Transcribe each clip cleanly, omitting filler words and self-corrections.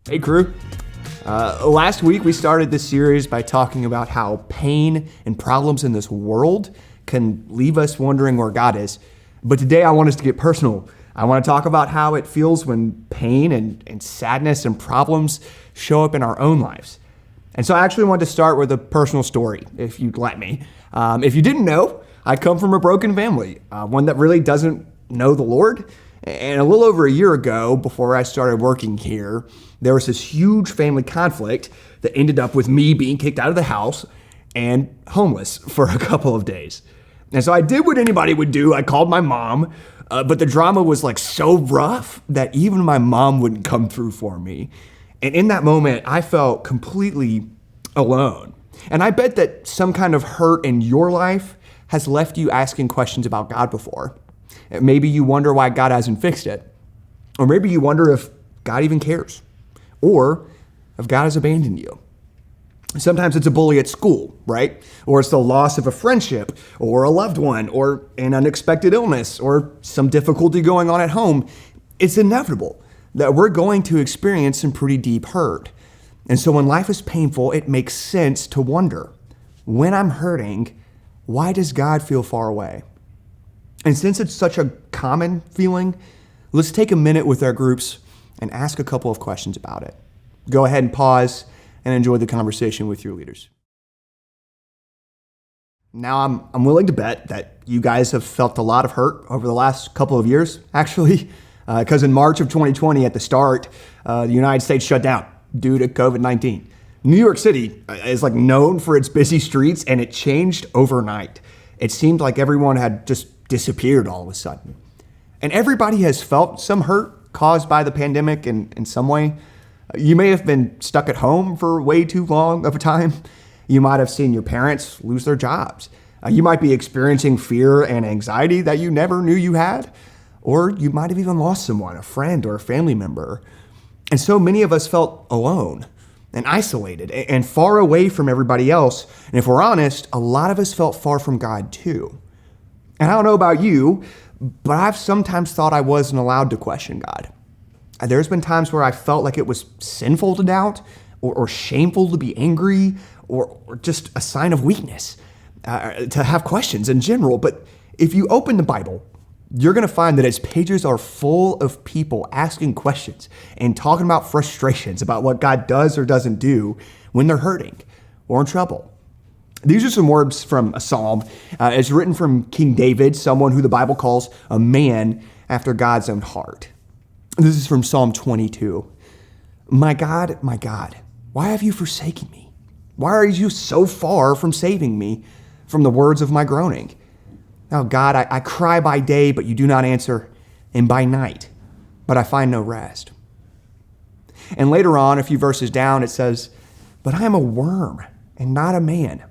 Hey crew. Last week we started this series by talking about how pain and problems in this world can leave us wondering where God is. But today I want us to get personal. I want to talk about how it feels when pain and sadness and problems show up in our own lives. And so I actually wanted to start with a personal story, if you'd let me. If you didn't know, I come from a broken family, one that really doesn't know the Lord. And a little over a year ago, before I started working here, there was this huge family conflict that ended up with me being kicked out of the house and homeless for a couple of days. And so I did what anybody would do. I called my mom, but the drama was like so rough that even my mom wouldn't come through for me. And in that moment, I felt completely alone. And I bet that some kind of hurt in your life has left you asking questions about God before. Maybe you wonder why God hasn't fixed it. Or maybe you wonder if God even cares. Or if God has abandoned you. Sometimes it's a bully at school, right? Or it's the loss of a friendship, or a loved one, or an unexpected illness, or some difficulty going on at home. It's inevitable that we're going to experience some pretty deep hurt. And so when life is painful, it makes sense to wonder, when I'm hurting, why does God feel far away? And since it's such a common feeling, let's take a minute with our groups and ask a couple of questions about it. Go ahead and pause and enjoy the conversation with your leaders. Now, I'm willing to bet that you guys have felt a lot of hurt over the last couple of years, actually, because in March of 2020 at the start, the United States shut down due to COVID-19. New York City is like known for its busy streets, and it changed overnight. It seemed like everyone had just disappeared all of a sudden. And everybody has felt some hurt caused by the pandemic in some way. You may have been stuck at home for way too long of a time. You might have seen your parents lose their jobs. You might be experiencing fear and anxiety that you never knew you had. Or you might have even lost someone, a friend or a family member. And so many of us felt alone and isolated and far away from everybody else. And if we're honest, a lot of us felt far from God too. And I don't know about you, but I've sometimes thought I wasn't allowed to question God. There's been times where I felt like it was sinful to doubt or shameful to be angry or just a sign of weakness to have questions in general. But if you open the Bible, you're going to find that its pages are full of people asking questions and talking about frustrations about what God does or doesn't do when they're hurting or in trouble. These are some words from a psalm. It's written from King David, someone who the Bible calls a man after God's own heart. This is from Psalm 22. My God, why have you forsaken me? Why are you so far from saving me from the words of my groaning? Oh God, I cry by day, but you do not answer, and by night, but I find no rest. And later on, a few verses down, it says, but I am a worm and not a man,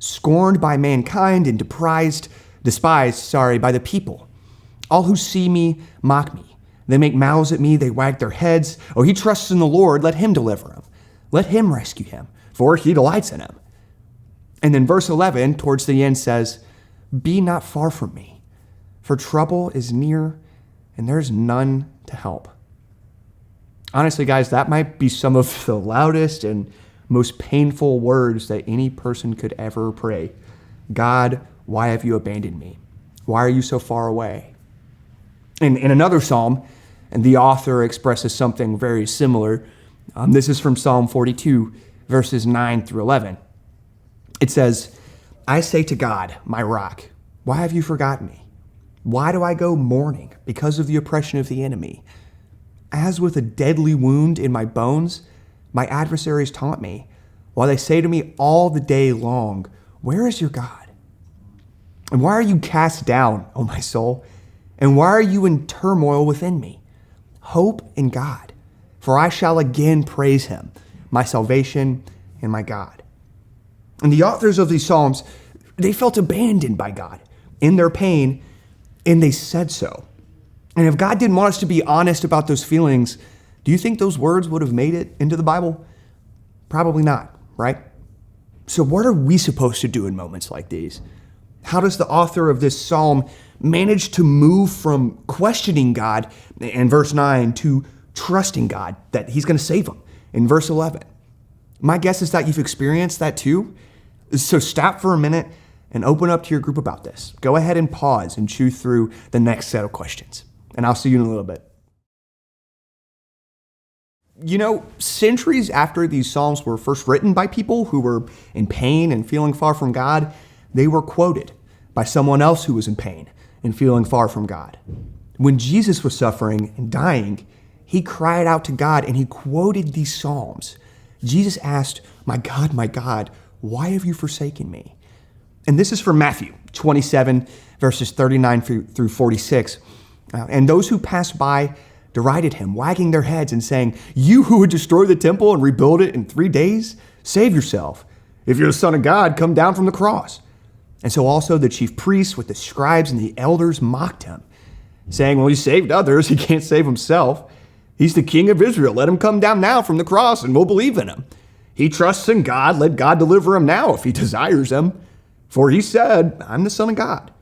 scorned by mankind and despised by the people. All who see me mock me. They make mouths at me, they wag their heads. Oh, he trusts in the Lord, let him deliver him. Let him rescue him, for he delights in him. And then verse 11, towards the end, says, be not far from me, for trouble is near, and there's none to help. Honestly, guys, that might be some of the loudest and most painful words that any person could ever pray. God, why have you abandoned me? Why are you so far away? In another psalm, and the author expresses something very similar. This is from Psalm 42, verses 9 through 11. It says, I say to God, my rock, why have you forgotten me? Why do I go mourning because of the oppression of the enemy? As with a deadly wound in my bones, my adversaries taunt me, while they say to me all the day long, where is your God? And why are you cast down, O my soul? And why are you in turmoil within me? Hope in God, for I shall again praise him, my salvation and my God. And the authors of these Psalms, they felt abandoned by God in their pain, and they said so. And if God didn't want us to be honest about those feelings, do you think those words would have made it into the Bible? Probably not, right? So what are we supposed to do in moments like these? How does the author of this psalm manage to move from questioning God in verse 9 to trusting God that he's going to save him in verse 11? My guess is that you've experienced that too. So stop for a minute and open up to your group about this. Go ahead and pause and chew through the next set of questions. And I'll see you in a little bit. You know, centuries after these Psalms were first written by people who were in pain and feeling far from God, they were quoted by someone else who was in pain and feeling far from God. When Jesus was suffering and dying, he cried out to God and he quoted these Psalms. Jesus asked, my God, why have you forsaken me?" And this is from Matthew 27, verses 39 through 46. And those who passed by derided him, wagging their heads and saying, "You who would destroy the temple and rebuild it in 3 days, save yourself. If you're the Son of God, come down from the cross." And so also the chief priests with the scribes and the elders mocked him, saying, "Well, he saved others, he can't save himself. He's the King of Israel. Let him come down now from the cross and we'll believe in him. He trusts in God. Let God deliver him now if he desires him. For he said, 'I'm the Son of God.'"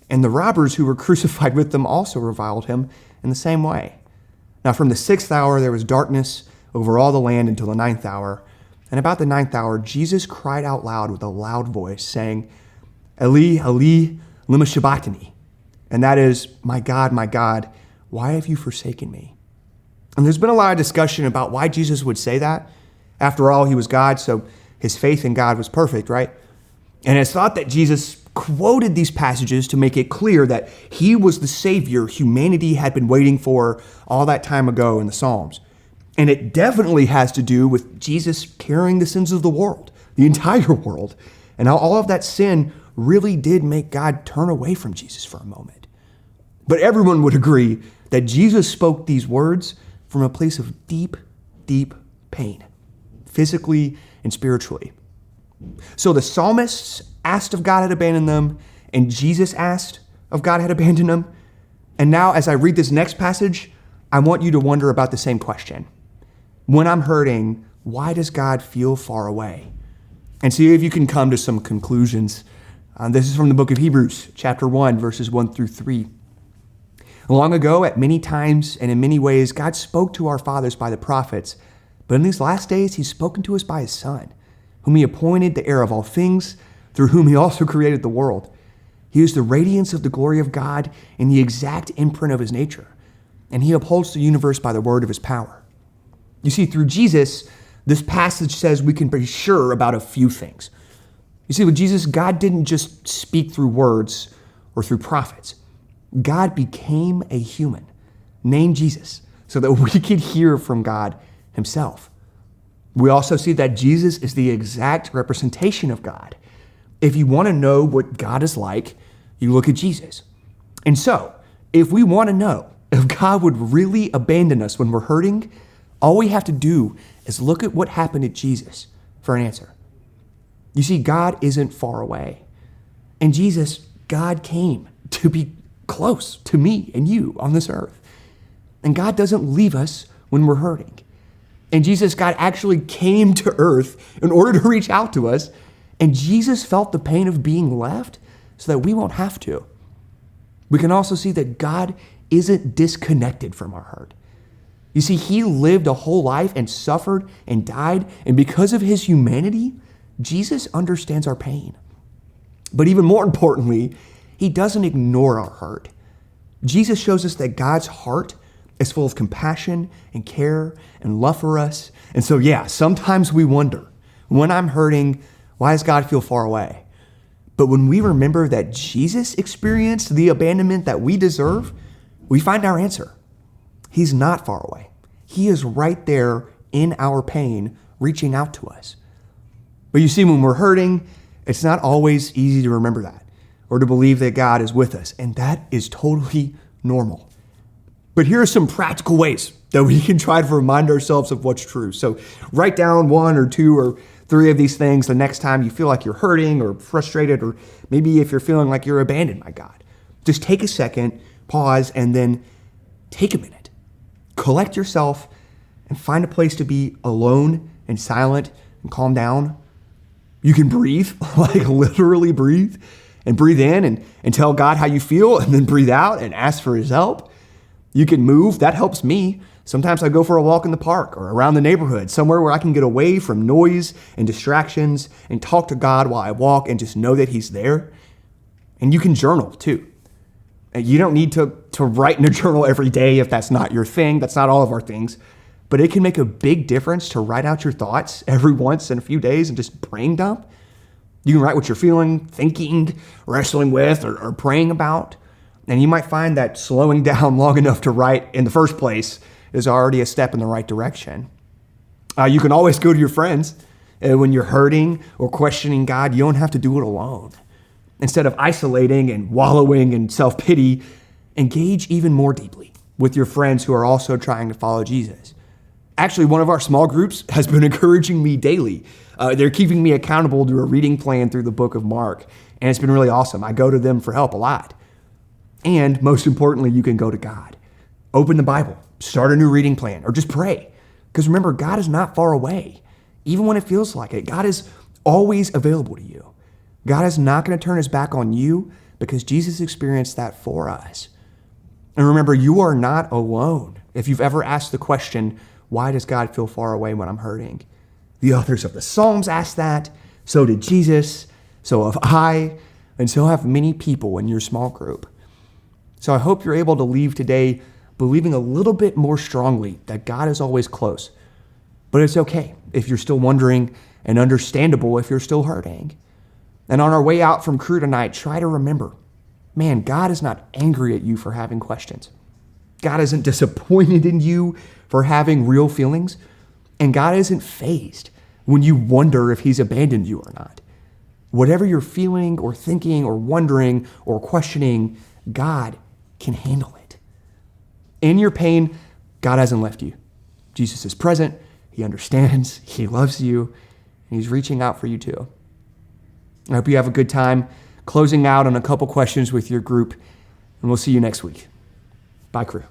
And the robbers who were crucified with them also reviled him in the same way. Now from the 6th hour there was darkness over all the land until the 9th hour. And about the 9th hour, Jesus cried out loud with a loud voice, saying, "Eli, Eli, lema sabachthani." And that is, my God, why have you forsaken me?" And there's been a lot of discussion about why Jesus would say that. After all, he was God, so his faith in God was perfect, right? And it's thought that Jesus quoted these passages to make it clear that he was the Savior humanity had been waiting for all that time ago in the Psalms. And it definitely has to do with Jesus carrying the sins of the world, the entire world, and how all of that sin really did make God turn away from Jesus for a moment. But everyone would agree that Jesus spoke these words from a place of deep, deep pain, physically and spiritually. So the psalmists asked if God had abandoned them, and Jesus asked if God had abandoned them. And now, as I read this next passage, I want you to wonder about the same question. When I'm hurting, why does God feel far away? And see if you can come to some conclusions. This is from the book of Hebrews, chapter 1, verses 1 through 3. Long ago, at many times and in many ways, God spoke to our fathers by the prophets, but in these last days, he's spoken to us by his Son, whom he appointed the heir of all things, through whom he also created the world. He is the radiance of the glory of God and the exact imprint of his nature, and he upholds the universe by the word of his power. You see, through Jesus, this passage says we can be sure about a few things. You see, with Jesus, God didn't just speak through words or through prophets. God became a human named Jesus so that we could hear from God himself. We also see that Jesus is the exact representation of God. If you want to know what God is like, you look at Jesus. And so, if we want to know if God would really abandon us when we're hurting, all we have to do is look at what happened to Jesus for an answer. You see, God isn't far away. And Jesus, God came to be close to me and you on this earth. And God doesn't leave us when we're hurting. And Jesus, God actually came to earth in order to reach out to us. And Jesus felt the pain of being left so that we won't have to. We can also see that God isn't disconnected from our hurt. You see, he lived a whole life and suffered and died. And because of his humanity, Jesus understands our pain. But even more importantly, he doesn't ignore our hurt. Jesus shows us that God's heart is full of compassion and care and love for us. And so, yeah, sometimes we wonder, when I'm hurting, why does God feel far away? But when we remember that Jesus experienced the abandonment that we deserve, we find our answer. He's not far away. He is right there in our pain, reaching out to us. But you see, when we're hurting, it's not always easy to remember that or to believe that God is with us. And that is totally normal. But here are some practical ways that we can try to remind ourselves of what's true. So write down 1 or 2 or 3 of these things the next time you feel like you're hurting or frustrated, or maybe if you're feeling like you're abandoned by God. Just take a second, pause, and then take a minute. Collect yourself and find a place to be alone and silent and calm down. You can breathe, like literally breathe. and breathe in and tell God how you feel, and then breathe out and ask for his help. You can move. That helps me. Sometimes I go for a walk in the park or around the neighborhood, somewhere where I can get away from noise and distractions and talk to God while I walk and just know that he's there. And you can journal too. And you don't need to write in a journal every day if that's not your thing. That's not all of our things. But it can make a big difference to write out your thoughts every once in a few days and just brain dump. You can write what you're feeling, thinking, wrestling with, or praying about. And you might find that slowing down long enough to write in the first place is already a step in the right direction. You can always go to your friends. When you're hurting or questioning God, you don't have to do it alone. Instead of isolating and wallowing in self-pity, engage even more deeply with your friends who are also trying to follow Jesus. Actually, one of our small groups has been encouraging me daily. They're keeping me accountable to a reading plan through the book of Mark, and it's been really awesome. I go to them for help a lot. And most importantly, you can go to God. Open the Bible, start a new reading plan, or just pray. Because remember, God is not far away. Even when it feels like it, God is always available to you. God is not going to turn his back on you because Jesus experienced that for us. And remember, you are not alone. If you've ever asked the question, why does God feel far away when I'm hurting? The authors of the Psalms asked that. So did Jesus. So have I. And so have many people in your small group. So I hope you're able to leave today believing a little bit more strongly that God is always close. But it's okay if you're still wondering, and understandable if you're still hurting. And on our way out from Cru tonight, try to remember, man, God is not angry at you for having questions. God isn't disappointed in you for having real feelings. And God isn't fazed when you wonder if he's abandoned you or not. Whatever you're feeling or thinking or wondering or questioning, God can handle it. In your pain, God hasn't left you. Jesus is present. He understands. He loves you. And he's reaching out for you too. I hope you have a good time closing out on a couple questions with your group. And we'll see you next week. Bye, Cru.